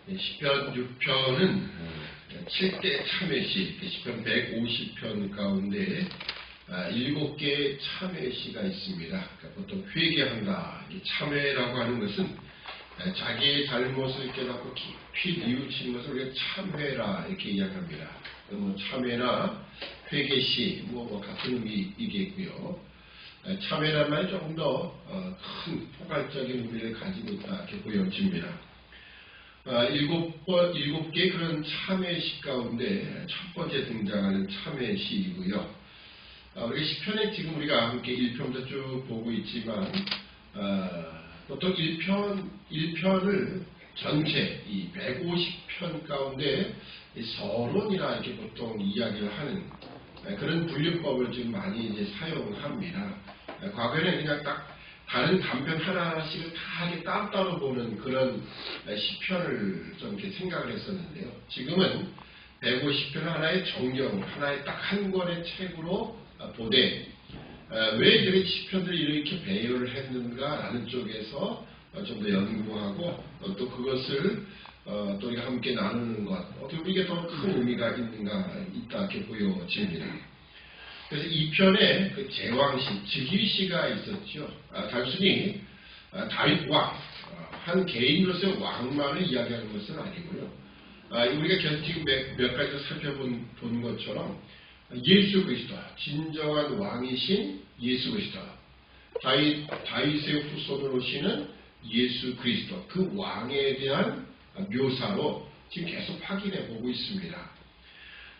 시편 6편은 7대 참회시, 시편 150편 가운데 7개의 참회시가 있습니다. 그러니까 보통 회개한다. 참회라고 하는 것은 자기의 잘못을 깨닫고 깊이 뉘우치는 것을 우리가 참회라 이렇게 이야기합니다. 참회나 회개시 같은 의미이겠고요. 참회란 말이 조금 더 큰 포괄적인 의미를 가지고 있다 이렇게 보여집니다. 7개의 그런 참회시 가운데 첫 번째 등장하는 참회시이고요. 우리 시편에 지금 우리가 함께 1편부터 쭉 보고 있지만 보통 1편을 전체 이 150편 가운데 서론이라 이렇게 보통 이야기를 하는 그런 분류법을 지금 많이 이제 사용합니다. 과거에는 그냥 딱 다른 단편 하나씩을 다 이렇게 따로따로 보는 그런 시편을 좀 이렇게 생각을 했었는데요. 지금은 150편 하나의 정령, 하나의 딱 한 권의 책으로 보되 왜 이렇게 시편들이 이렇게 배열을 했는가라는 쪽에서 좀 더 연구하고 또 그것을 또 우리가 함께 나누는 것, 어떻게 이게 더 큰 의미가 있다 이렇게 보여집니다. 그래서 이 편에 그 제왕시, 즉위시가 있었죠. 단순히 다윗 왕, 한 개인으로서의 왕만을 이야기하는 것은 아니고요. 우리가 계속 지금 몇 가지 살펴본 것처럼 예수 그리스도, 진정한 왕이신 예수 그리스도, 다윗의 후손으로 오시는 예수 그리스도, 그 왕에 대한 묘사로 지금 계속 확인해 보고 있습니다.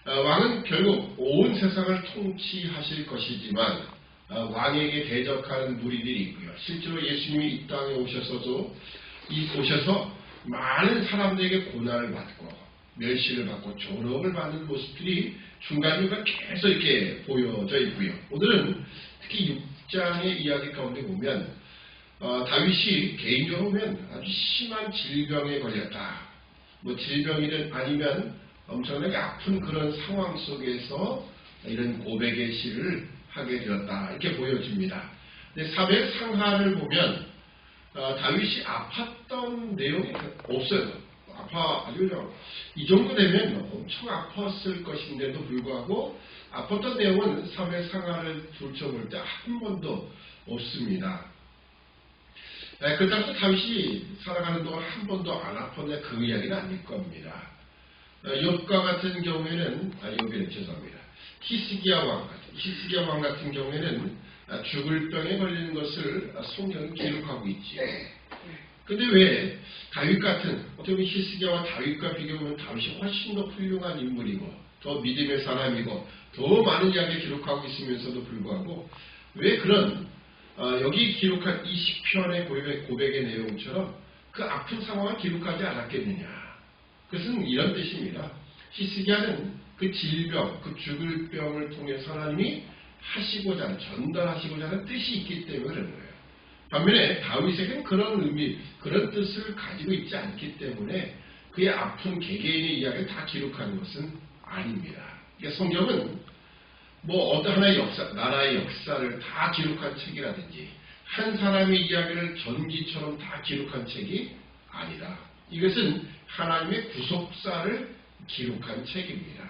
왕은 결국 온 세상을 통치하실 것이지만 왕에게 대적하는 무리들이 있고요. 실제로 예수님이 이 땅에 오셔서 많은 사람들에게 고난을 받고 멸시를 받고 존엄을 받는 모습들이 중간중간 계속 이렇게 보여져 있고요. 오늘은 특히 6장의 이야기 가운데 보면 다윗이 개인적으로 보면 아주 심한 질병에 걸렸다. 질병이든 아니면 엄청나게 아픈 그런 상황 속에서 이런 고백의 시를 하게 되었다. 이렇게 보여집니다. 근데 사백 상하를 보면 다윗이 아팠던 내용이 없어요. 이 정도 되면 엄청 아팠을 것인데도 불구하고 아팠던 내용은 사백 상하를 둘러볼 때 한 번도 없습니다. 그렇다고 다윗이 살아가는 동안 한 번도 안 아팠냐 그 이야기는 아닐 겁니다. 욥과 같은 경우에는 죄송합니다. 히스기야 왕 같은 경우에는 죽을 병에 걸리는 것을 성경이 기록하고 있지요. 근데 왜 다윗 같은 어떻게 보면 히스기야와 다윗과 비교하면 다윗이 훨씬 더 훌륭한 인물이고 더 믿음의 사람이고 더 많은 이야기를 기록하고 있으면서도 불구하고 왜 그런 여기 기록한 이 시편의 고백의 내용처럼 그 아픈 상황을 기록하지 않았겠느냐. 그것은 이런 뜻입니다. 히스기야는 그 질병, 그 죽을 병을 통해서 하나님이 전달하시고자 하는 뜻이 있기 때문에 그런 거예요. 반면에 다윗에게는 그런 의미, 그런 뜻을 가지고 있지 않기 때문에 그의 아픈 개개인의 이야기를 다 기록하는 것은 아닙니다. 그러니까 성경은 어떤 하나의 나라의 역사를 다 기록한 책이라든지 한 사람의 이야기를 전기처럼 다 기록한 책이 아니다. 이것은 하나님의 구속사를 기록한 책입니다.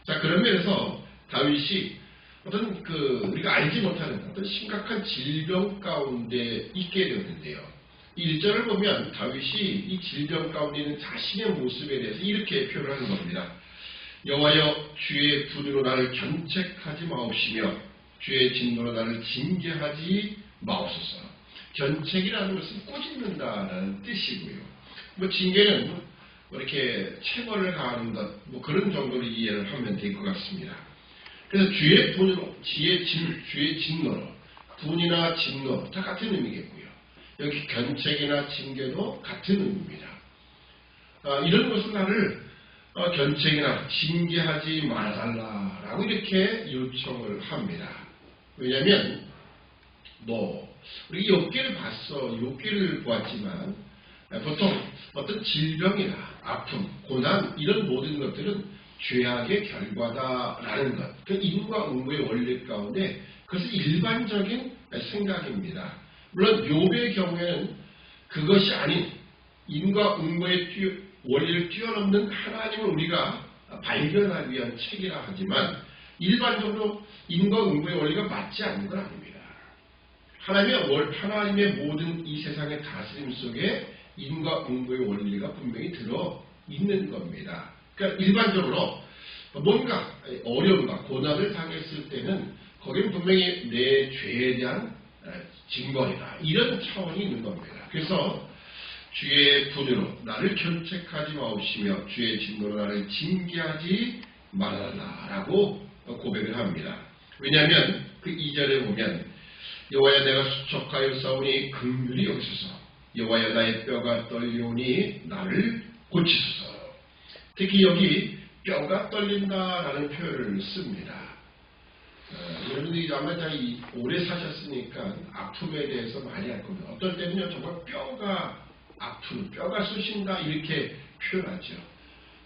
자, 그런 면에서 다윗이 어떤 우리가 알지 못하는 어떤 심각한 질병 가운데 있게 되었는데요. 1절을 보면 다윗이 이 질병 가운데 있는 자신의 모습에 대해서 이렇게 표현하는 겁니다. 여호와여, 주의 분으로 나를 견책하지 마옵시며 주의 진노로 나를 징계하지 마옵소서. 견책이라는 것은 꼬집는다는 뜻이고요. 징계는 이렇게 체벌을 가하는 것, 그런 정도로 이해를 하면 될 것 같습니다. 그래서 주의 분으로, 주의 진노로, 분이나 진노 다 같은 의미겠고요. 여기 견책이나 징계도 같은 의미입니다. 이런 것은 나를 견책이나 징계하지 말아달라라고 이렇게 요청을 합니다. 왜냐하면 우리 욥기를 보았지만 보통 어떤 질병이나 아픔, 고난 이런 모든 것들은 죄악의 결과다라는 것, 그 인과 응고의 원리 가운데 그것은 일반적인 생각입니다. 물론 욥의 경우에는 그것이 아닌 인과 응고의 원리를 뛰어넘는 하나님을 우리가 발견하기 위한 책이라 하지만 일반적으로 인과응보의 원리가 맞지 않는 건 아닙니다. 하나님의 모든 이 세상의 다스림 속에 인과응보의 원리가 분명히 들어 있는 겁니다. 그러니까 일반적으로 뭔가 어려움과 고난을 당했을 때는 거기는 분명히 내 죄에 대한 징벌이다. 이런 차원이 있는 겁니다. 그래서 주의 분으로 나를 견책하지 마옵시며 주의 진노로 나를 징계하지 말아라라고 고백을 합니다. 왜냐하면 그 2절에 보면 여호와여 내가 수척하여 싸우니 긍휼히 여기소서 여호와여 나의 뼈가 떨리오니 나를 고치소서. 특히 여기 뼈가 떨린다라는 표현을 씁니다. 여러분들이 아마 오래 사셨으니까 아픔에 대해서 많이 알 겁니다. 어떨 때는요 정말 뼈가 아픈, 뼈가 쑤신다 이렇게 표현하죠.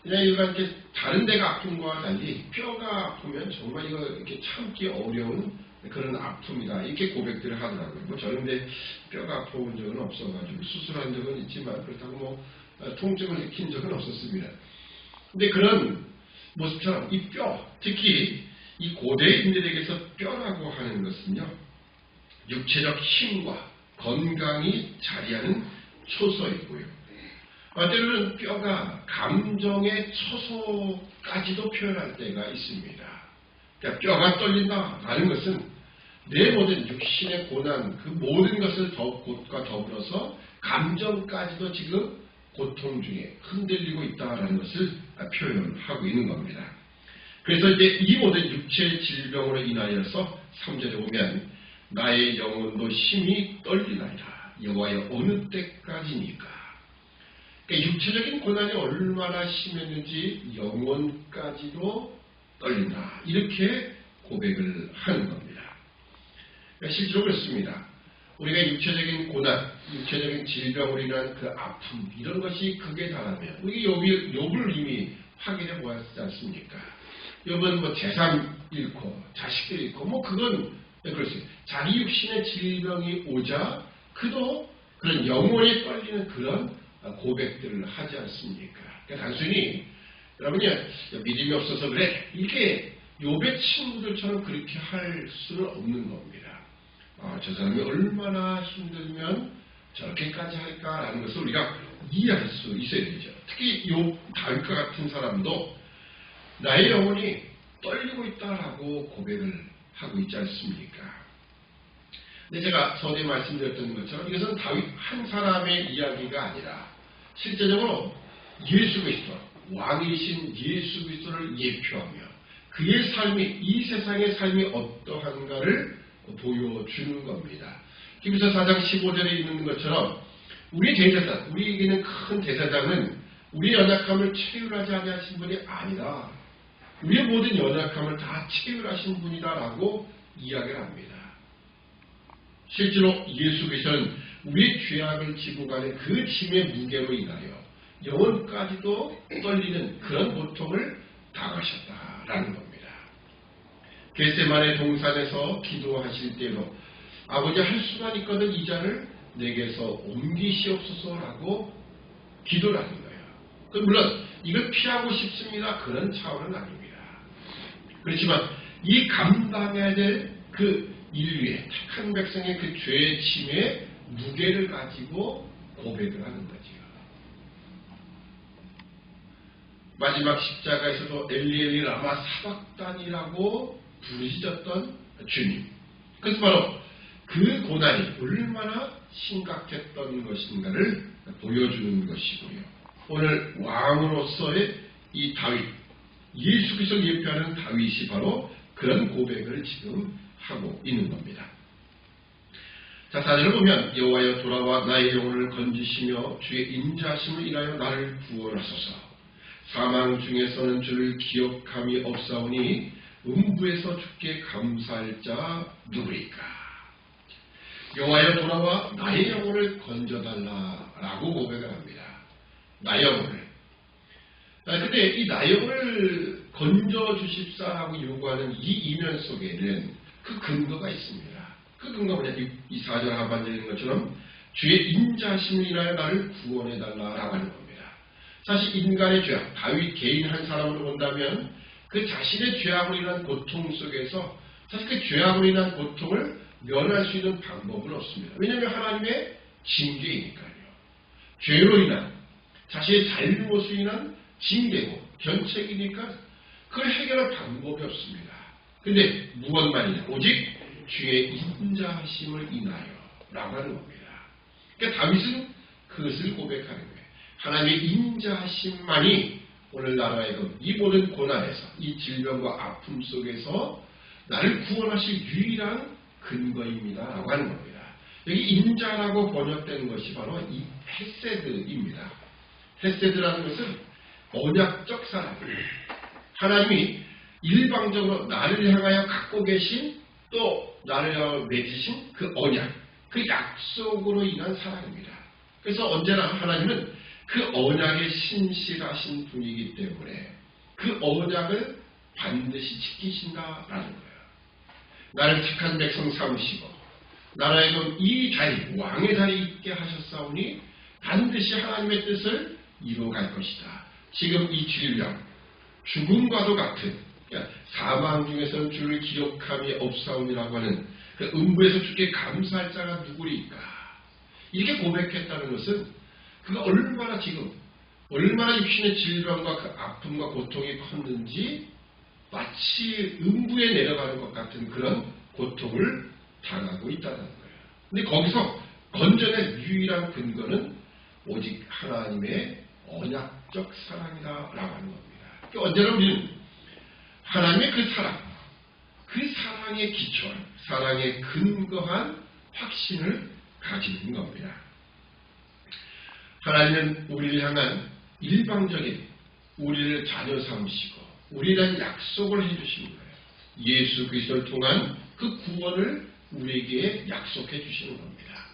그냥 이렇게 다른 데가 아픈 거와 달리 뼈가 아프면 정말 이거 이렇게 참기 어려운 그런 아픔이다 이렇게 고백들을 하더라고요. 뭐 저는 근데 뼈가 아파온 적은 없어가지고 수술한 적은 있지만 그렇다고 통증을 느낀 적은 없었습니다. 근데 그런 모습처럼 이 뼈, 특히 이 고대인들에게서 뼈라고 하는 것은요 육체적 힘과 건강이 자리하는 초소이고요. 때로는 뼈가 감정의 초소까지도 표현할 때가 있습니다. 그러니까 뼈가 떨린다라는 것은 내 모든 육신의 고난, 그 모든 것을 곧과 더불어서 감정까지도 지금 고통 중에 흔들리고 있다라는 것을 표현하고 있는 겁니다. 그래서 이제 이 모든 육체의 질병으로 인하여서 3절에 보면 나의 영혼도 심히 떨리나이다. 여호와여 어느 때까지니까. 그러니까 육체적인 고난이 얼마나 심했는지 영혼까지도 떨린다. 이렇게 고백을 하는 겁니다. 그러니까 실제로 그렇습니다. 우리가 육체적인 고난, 육체적인 질병으로 인한 그 아픔 이런 것이 극에 달하면 우리 욥을 이미 확인해 보았지 않습니까? 욥은 재산 잃고 자식들 잃고 그건 그렇습니다. 자기 육신의 질병이 오자 그도 그런 영혼이 떨리는 그런 고백들을 하지 않습니까? 그러니까 단순히 여러분이 믿음이 없어서 그래 이렇게 욥의 친구들처럼 그렇게 할 수는 없는 겁니다. 저 사람이 얼마나 힘들면 저렇게까지 할까라는 것을 우리가 이해할 수 있어야 되죠. 특히 다윗과 같은 사람도 나의 영혼이 떨리고 있다라고 고백을 하고 있지 않습니까? 근데 제가 전에 말씀드렸던 것처럼 이것은 다윗 한 사람의 이야기가 아니라 실제적으로 예수 그리스도, 왕이신 예수 그리스도를 예표하며 그의 삶이 이 세상의 삶이 어떠한가를 보여주는 겁니다. 히브리서 4장 15절에 있는 것처럼 우리 대제사장, 우리에게는 큰 대제사장은 우리의 연약함을 체휼하지 아니하신 분이 아니라 우리의 모든 연약함을 다 체휼하신 분이다라고 이야기를 합니다. 실제로 예수 그리스도는 우리의 죄악을 지고 가는 그 짐의 무게로 인하여 영혼까지도 떨리는 그런 고통을 당하셨다라는 겁니다. 겟세마네 동산에서 기도하실 때로 아버지 할 수만 있거든 이 잔을 내게서 옮기시옵소서라고 기도를 하는 거예요. 물론 이걸 피하고 싶습니다. 그런 차원은 아닙니다. 그렇지만 이 감당해야 될 그 인류의 착한 백성의 그 죄의 짐의 무게를 가지고 고백을 하는 거죠. 마지막 십자가에서도 엘리엘리 라마 사박단이라고 부르짖었던 주님. 그래서 바로 그 고난이 얼마나 심각했던 것인가를 보여주는 것이고요. 오늘 왕으로서의 이 다윗, 예수 그리스도를 예표하는 다윗이 바로 그런 고백을 지금 하고 있는 겁니다. 자, 4절을 보면 여호와여 돌아와 나의 영혼을 건지시며 주의 인자하심을 인하여 나를 구원하소서. 사망 중에서는 주를 기억함이 없사오니 음부에서 주께 감사할 자 누구리까. 여호와여 돌아와 나의 영혼을 건져달라라고 고백을 합니다. 나의 영혼을. 근데 이 나의 영혼을 건져주십사라고 요구하는 이 이면 속에는 그 근거가 있습니다. 그 근거가 뭐냐? 이 4절 하반절에 있는 것처럼 주의 인자하심을 인하여 나를 구원해달라라고 하는 겁니다. 사실 인간의 죄악, 다윗 개인 한 사람으로 본다면 그 자신의 죄악으로 인한 고통 속에서 사실 그 죄악으로 인한 고통을 면할 수 있는 방법은 없습니다. 왜냐하면 하나님의 징계이니까요. 죄로 인한 자신의 잘못으로 인한 징계고 견책이니까 그걸 해결할 방법이 없습니다. 근데 무엇만이냐? 오직 주의 인자하심을 인하여 라고 하는 겁니다. 그러니까 다윗은 그것을 고백하는 거예요. 하나님의 인자하심만이 오늘 나라의 이 모든 고난에서 이 질병과 아픔 속에서 나를 구원하실 유일한 근거입니다 라고 하는 겁니다. 여기 인자라고 번역되는 것이 바로 이 헤세드입니다. 헤세드라는 것은 언약적 사랑입니다. 하나님이 일방적으로 나를 향하여 갖고 계신 또 나를 향하여 맺으신 그 언약, 그 약속으로 인한 사랑입니다. 그래서 언제나 하나님은 그 언약에 신실하신 분이기 때문에 그 언약을 반드시 지키신다라는 거예요. 나를 착한 백성 삼으시고 나라의 이 자리, 왕의 자리에 있게 하셨사오니 반드시 하나님의 뜻을 이루어갈 것이다. 지금 이 질병, 죽음과도 같은 사망 중에서는 주를 기억함이 없사오니라고 하는 그 음부에서 주께 감사할 자가 누구리까? 이렇게 고백했다는 것은 그가 얼마나 육신의 질병과 그 아픔과 고통이 컸는지 마치 음부에 내려가는 것 같은 그런 고통을 당하고 있다는 거예요. 근데 거기서 건져낼 유일한 근거는 오직 하나님의 언약적 사랑이다라고 하는 겁니다. 그러니까 언제나 우리는 하나님의 그 사랑, 그 사랑에 기초한, 사랑에 근거한 확신을 가지는 겁니다. 하나님은 우리를 향한 일방적인 우리를 자녀 삼으시고 우리란 약속을 해주시는 거예요. 예수 그리스도를 통한 그 구원을 우리에게 약속해 주시는 겁니다.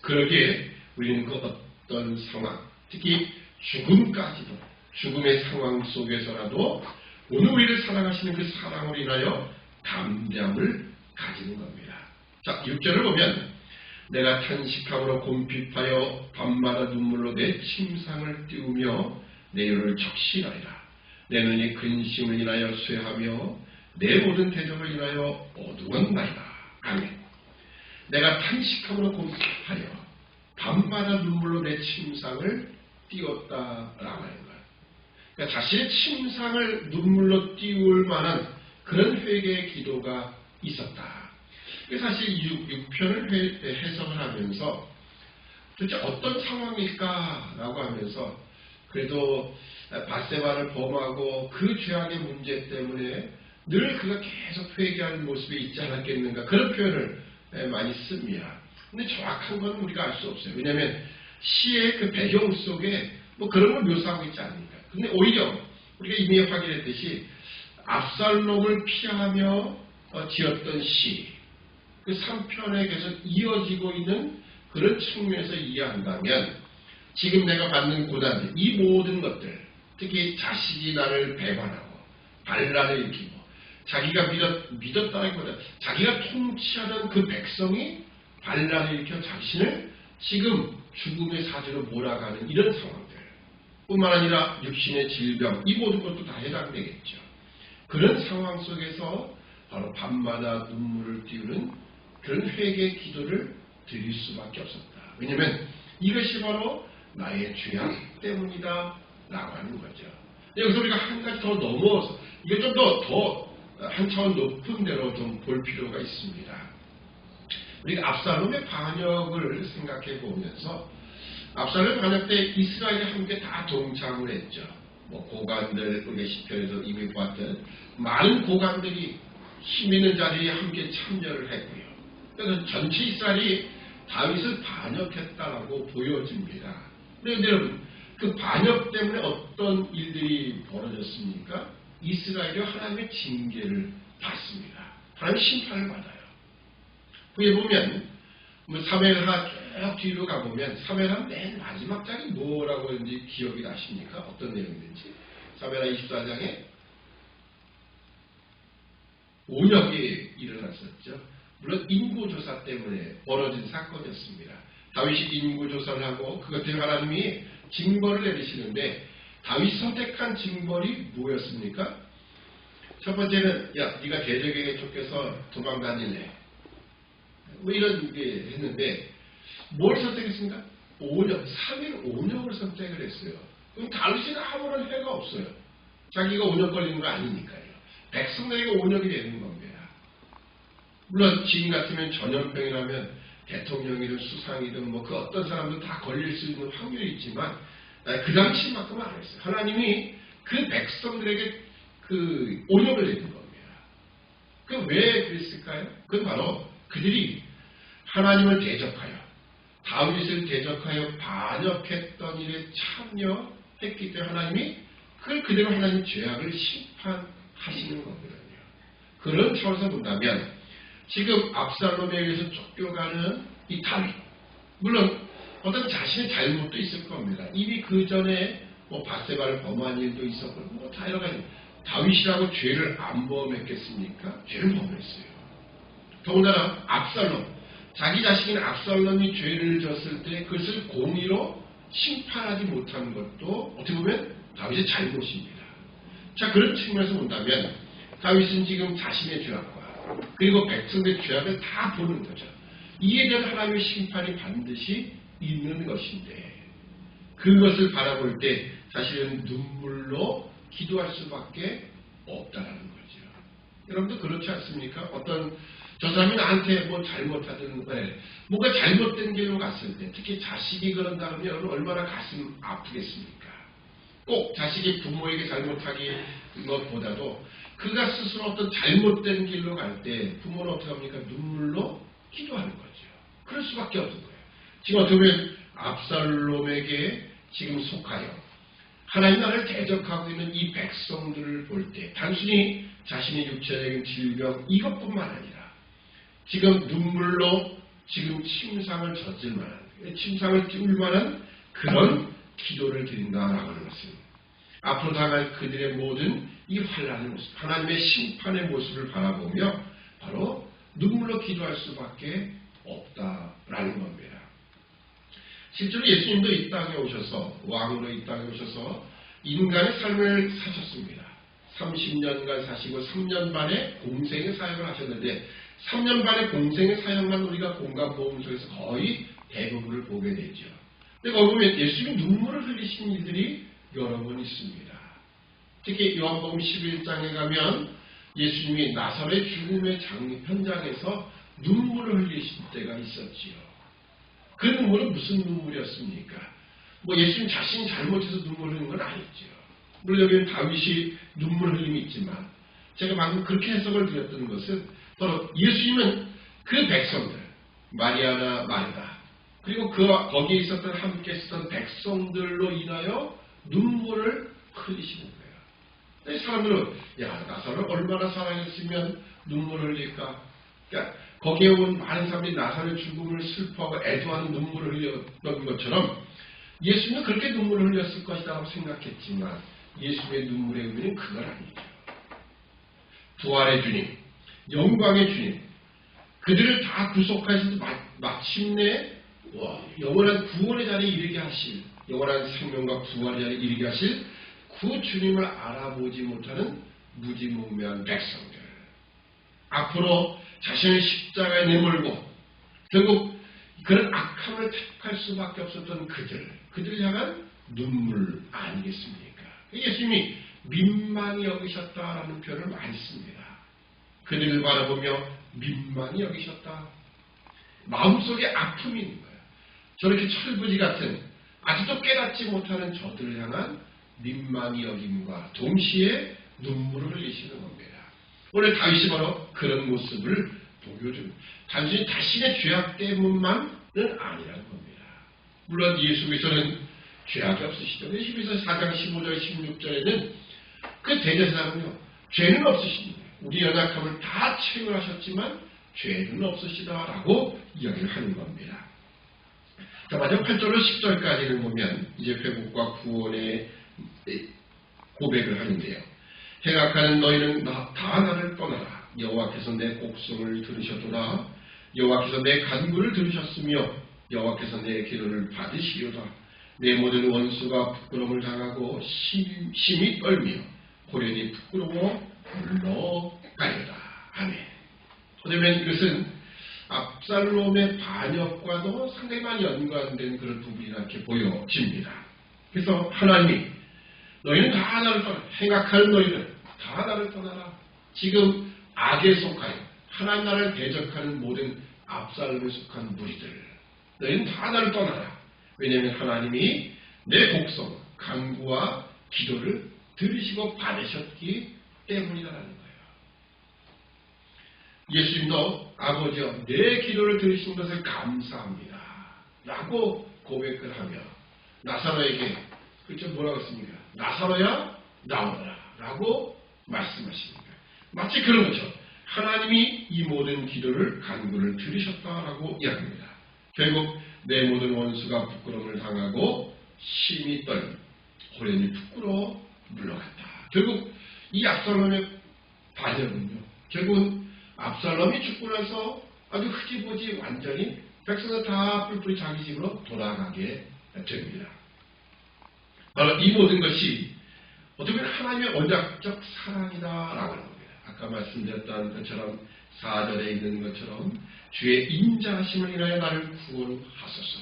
그러기에 우리는 그 어떤 상황, 특히 죽음까지도 죽음의 상황 속에서라도 오늘 우리를 사랑하시는 그 사랑으로 인하여 담대함을 가지는 겁니다. 자, 6절을 보면 내가 탄식함으로 곰핍하여 밤마다 눈물로 내 침상을 띄우며 내 혀를 적시하리라. 내 눈이 근심을 인하여 쇠하며 내 모든 대적을 인하여 어두웠나이다. 아멘. 내가 탄식함으로 곰핍하여 밤마다 눈물로 내 침상을 띄웠다라고 하는 거예요. 그러니까 자신의 침상을 눈물로 띄울 만한 그런 회개의 기도가 있었다. 사실 6편을 해석을 하면서 도대체 어떤 상황일까라고 하면서 그래도 밧세바를 범하고 그 죄악의 문제 때문에 늘 그가 계속 회개하는 모습이 있지 않았겠는가 그런 표현을 많이 씁니다. 근데 정확한 건 우리가 알 수 없어요. 왜냐하면 시의 그 배경 속에 뭐 그런 걸 묘사하고 있지 않습니까? 근데 오히려 우리가 이미 확인했듯이 압살롬을 피하며 지었던 시, 그 3편에 계속 이어지고 있는 그런 측면에서 이해한다면 지금 내가 받는 고난들, 이 모든 것들, 특히 자식이 나를 배반하고 반란을 일으키고 자기가 믿었다기보다 자기가 통치하던 그 백성이 반란을 일으켜 자신을 지금 죽음의 사지로 몰아가는 이런 상황들 뿐만 아니라 육신의 질병, 이 모든 것도 다 해당되겠죠. 그런 상황 속에서 바로 밤마다 눈물을 띄우는 그런 회개의 기도를 드릴 수밖에 없었다. 왜냐하면 이것이 바로 나의 죄악 때문이다 라고 하는 거죠. 여기서 우리가 한 가지 더 넘어서 이게 좀 더 한 차원 높은 데로 좀 볼 필요가 있습니다. 우리가 압살롬의 반역을 생각해 보면서 압살롬 반역 때 이스라엘이 함께 다 동참을 했죠. 뭐 고관들, 우리가 시편에서 이미 봤던 많은 고관들이 힘 있는 자리에 함께 참여를 했고요. 그래서 전체 이스라엘이 다윗을 반역했다라고 보여집니다. 그런데 여러분, 그 반역 때문에 어떤 일들이 벌어졌습니까? 이스라엘이 하나님의 징계를 받습니다. 하나님의 심판을 받아요. 그에 보면 사무엘하 쭉 뒤로 가보면 사무엘하 맨 마지막 장이 뭐라고 했는지 기억이 나십니까? 어떤 내용인지. 사무엘하 24장에 온역이 일어났었죠. 물론 인구조사 때문에 벌어진 사건이었습니다. 다윗이 인구조사를 하고 그것 때문에 하나님이 징벌을 내리시는데 다윗이 선택한 징벌이 뭐였습니까? 첫 번째는 야 네가 대적에게 쫓겨서 도망다니네 뭐 이런 게 했는데 뭘 선택했습니까? 온역, 3일 온역을 선택을 했어요. 그럼 다윗은 아무런 해가 없어요. 자기가 온역 걸리는 거 아니니까요. 백성들에게 온역이 되는 겁니다. 물론 지금 같으면 전염병이라면 대통령이든 수상이든 뭐 그 어떤 사람도 다 걸릴 수 있는 확률이 있지만 그 당시만큼은 안 했어요. 하나님이 그 백성들에게 그 온역을 내는 겁니다. 그 왜 그랬을까요? 그건 바로 그들이 하나님을 대적하여 다윗을 대적하여 반역했던 일에 참여했기 때문에 하나님이 그걸 그대로 하나님 죄악을 심판하시는 거거든요. 그런 차원에서 본다면 지금 압살롬에 의해서 쫓겨가는 이 다윗 물론 어떤 자신의 잘못도 있을 겁니다. 이미 그 전에 뭐 바세바를 범한 일도 있었고 뭐 다 여러 가지 다윗이라고 죄를 안 범했겠습니까? 죄를 범했어요. 더군다나 압살롬 자기 자식인 압살롬이 죄를 졌을 때 그것을 공의로 심판하지 못한 것도 어떻게 보면 다윗의 잘못입니다. 자 그런 측면에서 본다면 다윗은 지금 자신의 죄악과 그리고 백성의 죄악을 다 보는 거죠. 이에 대한 하나님의 심판이 반드시 있는 것인데 그것을 바라볼 때 사실은 눈물로 기도할 수밖에 없다라는 거죠. 여러분도 그렇지 않습니까? 어떤 저 사람이 나한테 뭐 잘못하든 뭔가 잘못된 길로 갔을 때 특히 자식이 그런다 그러면 여러분 얼마나 가슴 아프겠습니까? 꼭 자식이 부모에게 잘못하기 것보다도 그가 스스로 어떤 잘못된 길로 갈 때 부모는 어떻게 합니까? 눈물로 기도하는 거죠. 그럴 수밖에 없는 거예요. 지금 어떻게 보면 압살롬에게 지금 속하여 하나님 나라를 대적하고 있는 이 백성들을 볼 때 단순히 자신의 육체적인 질병 이것뿐만 아니라 지금 눈물로 지금 침상을 젖을 만한 침상을 띄울 만한 그런 기도를 드린다라고 하는 것은 앞으로 당할 그들의 모든 이 환난의 모습 하나님의 심판의 모습을 바라보며 바로 눈물로 기도할 수밖에 없다라는 겁니다. 실제로 예수님도 이 땅에 오셔서 왕으로 이 땅에 오셔서 인간의 삶을 사셨습니다. 30년간 사시고 3년 반의 공생의 사역을 하셨는데 3년 반의 공생의 사역만 우리가 공감보험소에서 거의 대부분을 보게 되죠. 근데 거기 보면 예수님이 눈물을 흘리신 일들이 여러 번 있습니다. 특히 요한복음 11장에 가면 예수님이 나사렛 죽음의 현장에서 눈물을 흘리신 때가 있었지요. 그 눈물은 무슨 눈물이었습니까? 뭐 예수님 자신이 잘못해서 눈물 흘리는 건 아니죠. 물론 여기는 다윗이 눈물 흘림이 있지만 제가 방금 그렇게 해석을 드렸던 것은 바로 예수님은 그 백성들 마리아나 마르다 그리고 거기에 있었던 함께 있었던 백성들로 인하여 눈물을 흘리시는 거예요. 사람들은 야 나사렛을 얼마나 사랑했으면 눈물을 흘릴까? 그러니까 거기에 온 많은 사람들이 나사렛 죽음을 슬퍼하고 애도하는 눈물을 흘렸던 것처럼 예수님은 그렇게 눈물을 흘렸을 것이라고 생각했지만 예수님의 눈물의 의미는 그건 아니죠. 부활의 주님, 영광의 주님, 그들을 다 구속하셔서 마침내 영원한 구원의 자리에 이르게 하실, 영원한 생명과 부활의 자리에 이르게 하실 그 주님을 알아보지 못하는 무지몽매한 백성들, 앞으로 자신을 십자가에 내몰고 결국 그런 악함을 택할 수밖에 없었던 그들 향한 눈물 아니겠습니까? 예수님이 민망히 여기셨다라는 표현을 많이 씁니다. 그들을 바라보며 민망히 여기셨다. 마음속에 아픔이 있는 거예요. 저렇게 철부지 같은 아직도 깨닫지 못하는 저들을 향한 민망히 여김과 동시에 눈물을 흘리시는 겁니다. 오늘 다윗이 바로 그런 모습을 보여줍니다. 단순히 자신의 죄악 때문만은 아니라는 겁니다. 물론 예수께서는 죄악이 없으시죠. 히브리서 4장 15절 16절에는 그 대제사장은요 죄는 없으십니다. 우리 연약함을 다 체험하셨지만 죄는 없으시다라고 이야기를 하는 겁니다. 자, 마지막 8절로 10절까지는 보면 이제 회복과 구원의 고백을 하는데요. 행악하는 너희는 다 나를 떠나라. 여호와께서 내 곡성을 들으셨도다. 여호와께서 내 간구를 들으셨으며 여호와께서 내 기도를 받으시리로다. 내 모든 원수가 부끄러움을 당하고 심히 떨며 호련히 부끄러워 물러가려다. 아멘. 어쩌면 이것은 압살롬의 반역과도 상당히 많이 연관된 그런 부분이라 이렇게 보여집니다. 그래서 하나님이 너희는 다 나를 떠나, 행악하는 너희는 다 나를 떠나라. 지금 악에 속하여 하나님 나라를 대적하는 모든 압살롬에 속한 무리들, 너희는 다 나를 떠나라. 왜냐하면 하나님이 내 곡성, 간구와 기도를 들으시고 받으셨기 때문이라는 거예요. 예수님도 아버지여 내 기도를 들으신 것을 감사합니다 라고 고백을 하며 나사로에게 그렇죠 뭐라고 했습니까? 나사로야 나오너라 라고 말씀하십니다. 마치 그런 것처럼 하나님이 이 모든 기도를 간구를 들으셨다라고 이야기합니다. 결국 내 모든 원수가 부끄러움을 당하고 심히 떨며 호련히 부끄러워 물러갔다. 결국 이 압살롬의 반역은요. 결국은 압살롬이 죽고 나서 아주 흐지부지 완전히 백성은 다 뿔뿔이 자기 집으로 돌아가게 됩니다. 바로 이 모든 것이 어떻게 보면 하나님의 언약적 사랑이다라고 하는 겁니다. 아까 말씀드렸던 것처럼 4절에 있는 것처럼 주의 인자하심을 인하여 나를 구원하소서.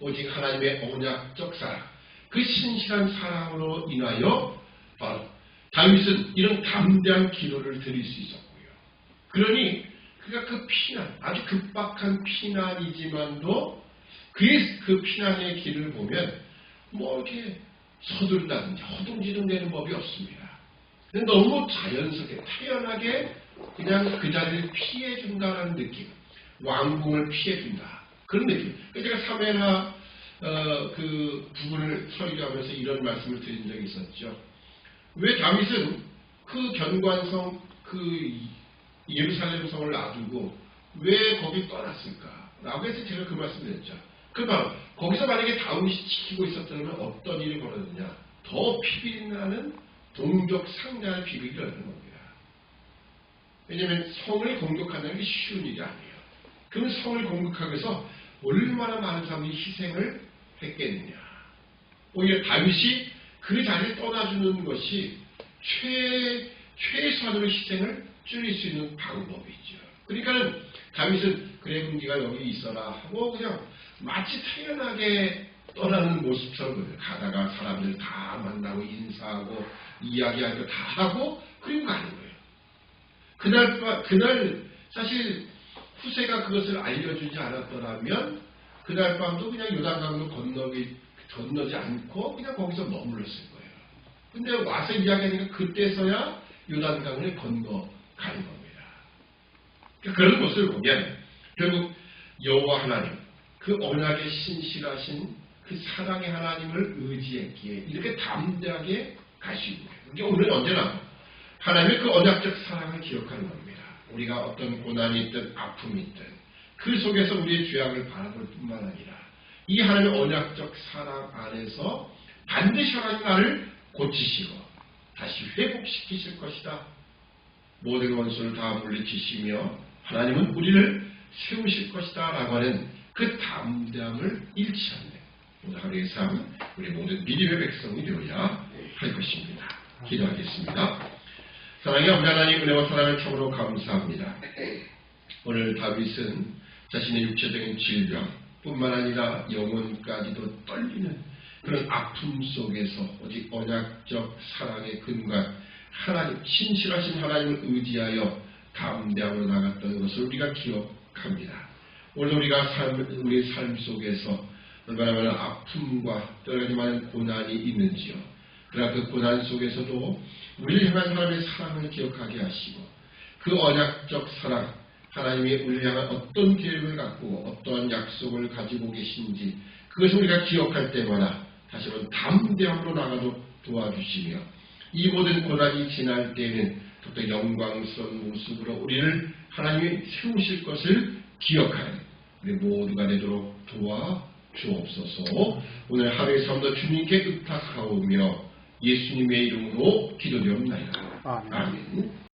오직 하나님의 언약적 사랑, 그 신실한 사랑으로 인하여 바로 다윗은 이런 담대한 기도를 드릴 수 있었고요. 그러니 그가 그 피난, 아주 급박한 피난이지만도 그의 그 피난의 길을 보면 뭐 이렇게 서둘다든지 허둥지둥대는 법이 없습니다. 너무 자연스럽게 타연하게 그냥 그 자리를 피해준다라는 느낌, 왕궁을 피해준다 그런 느낌. 제가 사메나 그 부분을 설교하면서 이런 말씀을 드린 적이 있었죠. 왜 다윗은 그 견관성, 그 예루살렘 성을 놔두고 왜 거기 떠났을까? 라고 해서 제가 그 말씀 드렸죠. 그러면 거기서 만약에 다윗이 지키고 있었다면 어떤 일이 벌어졌냐? 더 피비린나는 동족 상자의 비극이 일어나는 겁니다. 왜냐하면 성을 공격한다는 게 쉬운 일이 아니에요. 그러면 성을 공격하기 위해서 얼마나 많은 사람들이 희생을 했겠느냐. 오히려 다윗이 그 자리를 떠나주는 것이 최소한으로 희생을 줄일 수 있는 방법이죠. 그러니까 다윗은 그래 네가 여기 있어라 하고 그냥 마치 당연하게 떠나는 모습처럼 가다가 사람들 다 만나고 인사하고 이야기할 거 다 하고 그리고 가는 거예요. 그날 사실 후세가 그것을 알려주지 않았더라면 그날 밤도 그냥 요단강도 건너지 않고 그냥 거기서 머물렀을 거예요. 근데 와서 이야기하니까 그때서야 요단강을 건너가는 겁니다. 그런 것을 보면 결국 여호와 하나님, 그 언약의 신실하신 그 사랑의 하나님을 의지했기에 이렇게 담대하게 가시고 이게 오늘 언제나 하나님의 그 언약적 사랑을 기억하는 겁니다. 우리가 어떤 고난이 있든 아픔이 있든 그 속에서 우리의 죄악을 바라볼 뿐만 아니라 이 하나님의 언약적 사랑 안에서 반드시 하나님 나를 고치시고 다시 회복시키실 것이다. 모든 원수를 다 물리치시며 하나님은 우리를 세우실 것이다 라고 하는 그 담대함을 잃지 않는 오늘 하루의 삶 우리 모든 믿음의 백성이 되어야 할 것입니다. 기도하겠습니다. 사랑의 아버지 하나님 은혜와 사랑을 참으로 감사합니다. 오늘 다윗은 자신의 육체적인 질병 뿐만 아니라 영혼까지도 떨리는 그런 아픔 속에서 오직 언약적 사랑의 근간 하나님, 신실하신 하나님을 의지하여 담대함으로 나갔던 것을 우리가 기억합니다. 오늘 우리의 삶 속에서 얼마나 많은 아픔과 여러 가지 많은 고난이 있는지요. 그러나 그 고난 속에서도 우리를 향한 하나님의 사랑을 기억하게 하시고 그 언약적 사랑, 하나님이 우리를 향한 어떤 계획을 갖고 어떠한 약속을 가지고 계신지 그것을 우리가 기억할 때마다 다시 한번 담대함으로 나가도 도와주시며 이 모든 고난이 지날 때에는 더욱더 영광스러운 모습으로 우리를 하나님이 세우실 것을 기억하는 우리 모두가 되도록 도와주옵소서. 오늘 하루의 삶도 주님께 의탁하오며 예수님의 이름으로 기도드립니다. 아멘.